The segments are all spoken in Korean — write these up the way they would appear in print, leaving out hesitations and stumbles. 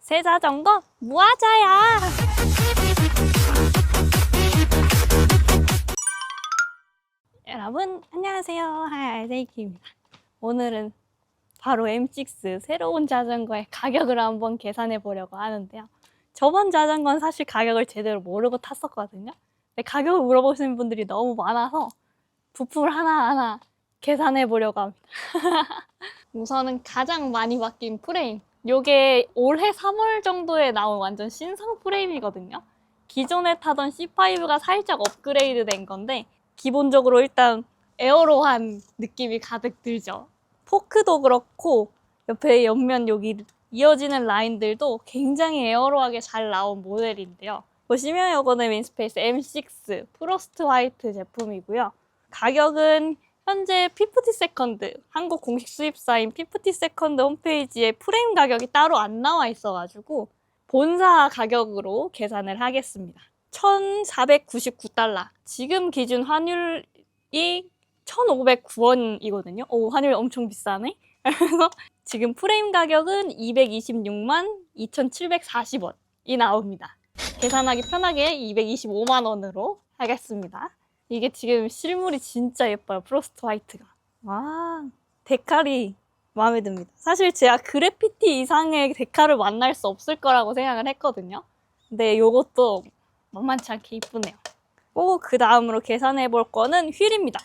새 자전거 무하자야. 여러분 안녕하세요. 하이알세이키입니다. 오늘은 바로 M6 새로운 자전거의 가격을 한번 계산해 보려고 하는데요. 저번 자전거는 사실 가격을 제대로 모르고 탔었거든요. 근데 가격을 물어보시는 분들이 너무 많아서 부품을 하나하나 계산해 보려고 합니다. 우선은 가장 많이 바뀐 프레임. 요게 올해 3월 정도에 나온 완전 신상 프레임이거든요. 기존에 타던 C5가 살짝 업그레이드 된 건데 기본적으로 일단 에어로한 느낌이 가득 들죠. 포크도 그렇고 옆에 옆면 여기 이어지는 라인들도 굉장히 에어로하게 잘 나온 모델인데요. 보시면 이거는 윈스페이스 M6 프로스트 화이트 제품이고요. 가격은 현재 50세컨드, 한국 공식 수입사인 50세컨드 홈페이지에 프레임 가격이 따로 안 나와 있어가지고 본사 가격으로 계산을 하겠습니다. 1,499달러. 지금 기준 환율이 1,509원이거든요. 오, 환율 엄청 비싸네. 그래서 지금 프레임 가격은 226만 2,740원이 나옵니다. 계산하기 편하게 225만 원으로 하겠습니다. 이게 지금 실물이 진짜 예뻐요. 프로스트 화이트가. 와, 데칼이 마음에 듭니다. 사실 제가 그래피티 이상의 데칼을 만날 수 없을 거라고 생각을 했거든요. 근데 이것도 만만치 않게 이쁘네요. 그 다음으로 계산해 볼 거는 휠입니다.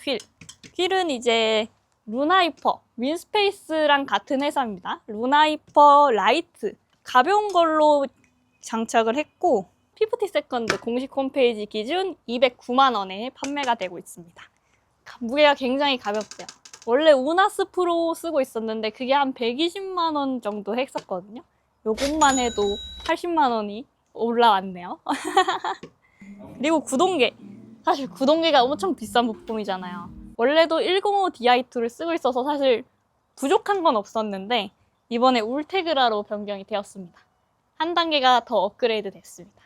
휠은 이제 루나이퍼, 윈스페이스랑 같은 회사입니다. 루나이퍼 라이트. 가벼운 걸로 장착을 했고 50세컨드 공식 홈페이지 기준 209만 원에 판매가 되고 있습니다. 무게가 굉장히 가볍대요. 원래 우나스 프로 쓰고 있었는데 그게 한 120만 원 정도 했었거든요. 요것만 해도 80만 원이 올라왔네요. 그리고 구동계. 사실 구동계가 엄청 비싼 부품이잖아요. 원래도 105 Di2를 쓰고 있어서 사실 부족한 건 없었는데 이번에 울테그라로 변경이 되었습니다. 한 단계가 더 업그레이드 됐습니다.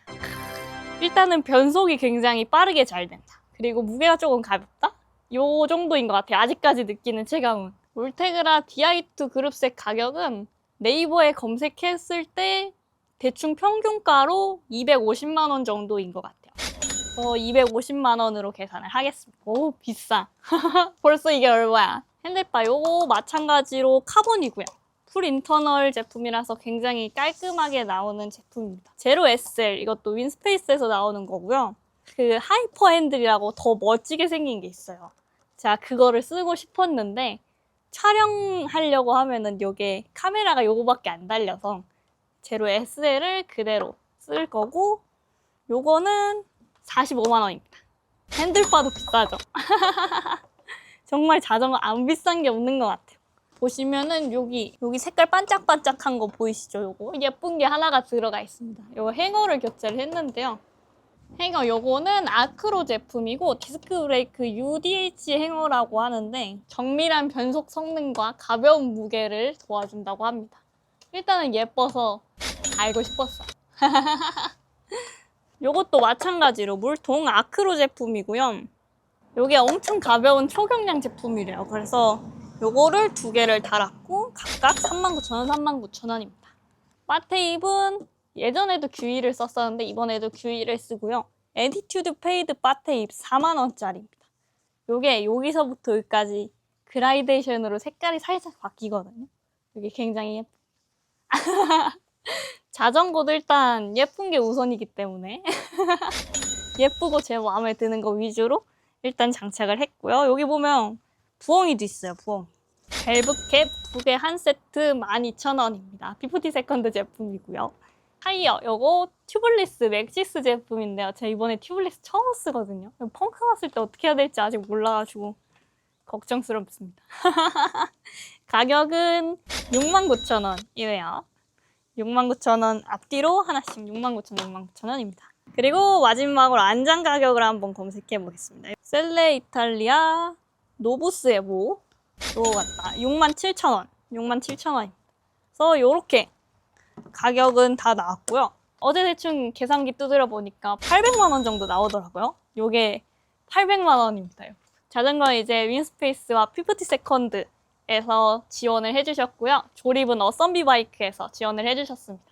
일단은 변속이 굉장히 빠르게 잘 된다. 그리고 무게가 조금 가볍다? 요 정도인 것 같아요. 아직까지 느끼는 체감은. 울테그라 Di2 그룹색 가격은 네이버에 검색했을 때 대충 평균가로 250만 원 정도인 것 같아요. 250만 원으로 계산을 하겠습니다. 오, 비싸. 벌써 이게 얼마야? 핸들바 요거 마찬가지로 카본이고요. 풀 인터널 제품이라서 굉장히 깔끔하게 나오는 제품입니다. 제로 SL, 이것도 윈스페이스에서 나오는 거고요. 그 하이퍼 핸들이라고 더 멋지게 생긴 게 있어요. 제가 그거를 쓰고 싶었는데 촬영하려고 하면은 요게 카메라가 요거밖에 안 달려서 제로 SL을 그대로 쓸 거고, 요거는 45만 원입니다. 핸들바도 비싸죠? 정말 자전거 안 비싼 게 없는 것 같아요. 보시면은 여기 색깔 반짝반짝한 거 보이시죠? 요거 예쁜 게 하나가 들어가 있습니다. 요거 행어를 교체를 했는데요. 행어 요거는 아크로 제품이고 디스크 브레이크 UDH 행어라고 하는데 정밀한 변속 성능과 가벼운 무게를 도와준다고 합니다. 일단은 예뻐서 알고 싶었어. 요것도 마찬가지로 물통 아크로 제품이고요. 요게 엄청 가벼운 초경량 제품이래요. 그래서 요거를 두 개를 달았고 각각 39,000원, 39,000원입니다. 바테입은 예전에도 QE를 썼었는데 이번에도 QE를 쓰고요. 애티튜드 페이드 바테입 4만 원짜리입니다. 요게 여기서부터 여기까지 그라데이션으로 색깔이 살짝 바뀌거든요. 이게 굉장히 예뻐요. 자전거도 일단 예쁜 게 우선이기 때문에 예쁘고 제 마음에 드는 거 위주로 일단 장착을 했고요. 여기 보면 부엉이도 있어요. 부엉이. 밸브캡 2개 한 세트 12,000원입니다. 50세컨드 제품이고요. 타이어, 요거 튜블리스 맥시스 제품인데요. 제가 이번에 튜블리스 처음 쓰거든요. 펑크 났을 때 어떻게 해야 될지 아직 몰라가지고 걱정스럽습니다. 가격은 69,000원이네요. 69,000원 앞뒤로 하나씩 69,000원, 69,000원입니다. 그리고 마지막으로 안장 가격을 한번 검색해 보겠습니다. 셀레 이탈리아 노부스 에보 요거 같다. 67,000원. 67,000원입니다. 그래서 요렇게 가격은 다 나왔고요. 어제 대충 계산기 두드려 보니까 800만 원 정도 나오더라고요. 요게 800만 원입니다. 자전거 이제 윈스페이스와 50세컨드에서 지원을 해주셨고요. 조립은 어썸비 바이크에서 지원을 해주셨습니다.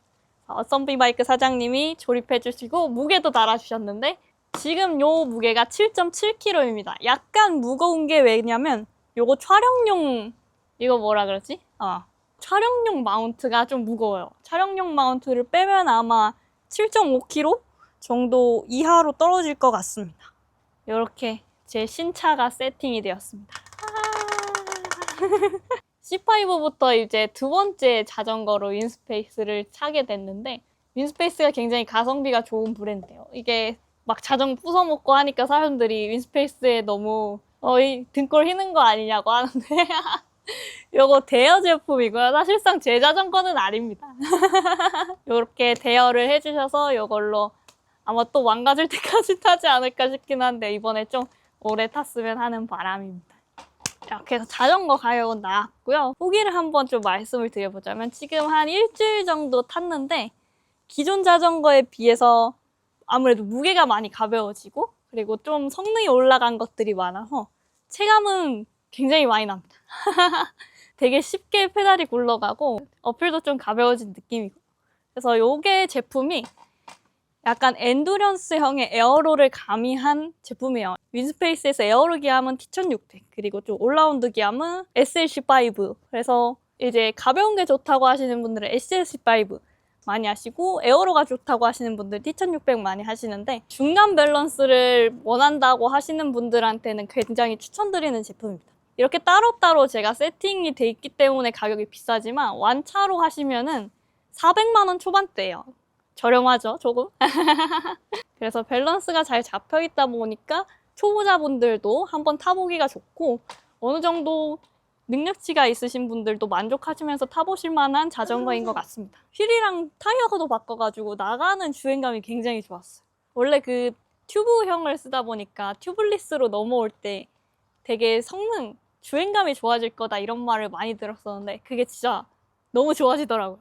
썸핑바이크 사장님이 조립해 주시고 무게도 달아주셨는데 지금 요 무게가 7.7kg입니다. 약간 무거운 게 왜냐면 요거 촬영용 이거 뭐라 그러지? 촬영용 마운트가 좀 무거워요. 촬영용 마운트를 빼면 아마 7.5kg 정도 이하로 떨어질 것 같습니다. 이렇게 제 신차가 세팅이 되었습니다. C5부터 이제 두 번째 자전거로 윈스페이스를 사게 됐는데 윈스페이스가 굉장히 가성비가 좋은 브랜드예요. 이게 막 자전거 부숴먹고 하니까 사람들이 윈스페이스에 너무 이 등골 휘는 거 아니냐고 하는데 요거 대여 제품이고요. 사실상 제 자전거는 아닙니다. 이렇게 대여를 해주셔서 요걸로 아마 또 망가질 때까지 타지 않을까 싶긴 한데 이번에 좀 오래 탔으면 하는 바람입니다. 이렇게 해서 자전거 가격은 나왔고요. 후기를 한번 좀 말씀을 드려보자면 지금 한 일주일 정도 탔는데 기존 자전거에 비해서 아무래도 무게가 많이 가벼워지고 그리고 좀 성능이 올라간 것들이 많아서 체감은 굉장히 많이 납니다. 되게 쉽게 페달이 굴러가고 어필도 좀 가벼워진 느낌이고 그래서 요게 제품이 약간 엔두런스형의 에어로를 가미한 제품이에요. 윈스페이스에서 에어로 기함은 T1600 그리고 좀 올라운드 기함은 SLC5 그래서 이제 가벼운 게 좋다고 하시는 분들은 SLC5 많이 하시고 에어로가 좋다고 하시는 분들 T1600 많이 하시는데 중간 밸런스를 원한다고 하시는 분들한테는 굉장히 추천드리는 제품입니다. 이렇게 따로따로 제가 세팅이 돼 있기 때문에 가격이 비싸지만 완차로 하시면은 400만 원 초반대예요. 저렴하죠, 조금? 그래서 밸런스가 잘 잡혀 있다 보니까 초보자분들도 한번 타보기가 좋고 어느 정도 능력치가 있으신 분들도 만족하시면서 타보실 만한 자전거인 것 같습니다. 휠이랑 타이어도 바꿔가지고 나가는 주행감이 굉장히 좋았어요. 원래 그 튜브형을 쓰다 보니까 튜블리스로 넘어올 때 되게 성능, 주행감이 좋아질 거다 이런 말을 많이 들었었는데 그게 진짜 너무 좋아지더라고요.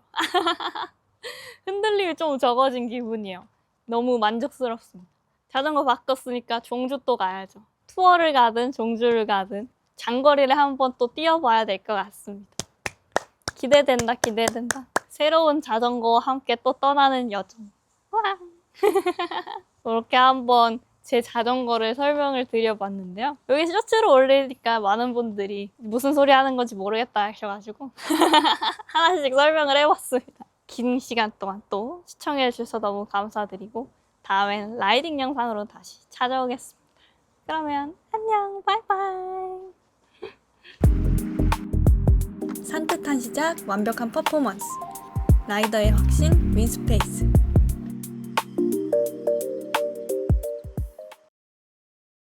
흔들림이 좀 적어진 기분이에요. 너무 만족스럽습니다. 자전거 바꿨으니까 종주 또 가야죠. 투어를 가든 종주를 가든 장거리를 한번 또 뛰어봐야 될 것 같습니다. 기대된다, 기대된다. 새로운 자전거와 함께 또 떠나는 여정. 와! 이렇게 한번 제 자전거를 설명을 드려봤는데요. 여기 셔츠로 올리니까 많은 분들이 무슨 소리 하는 건지 모르겠다 하셔가지고 하나씩 설명을 해봤습니다. 긴 시간 동안 또 시청해주셔서 너무 감사드리고 다음엔 라이딩 영상으로 다시 찾아오겠습니다. 그러면 안녕, 바이바이. 산뜻한 시작, 완벽한 퍼포먼스. 라이더의 확신, 윈스페이스.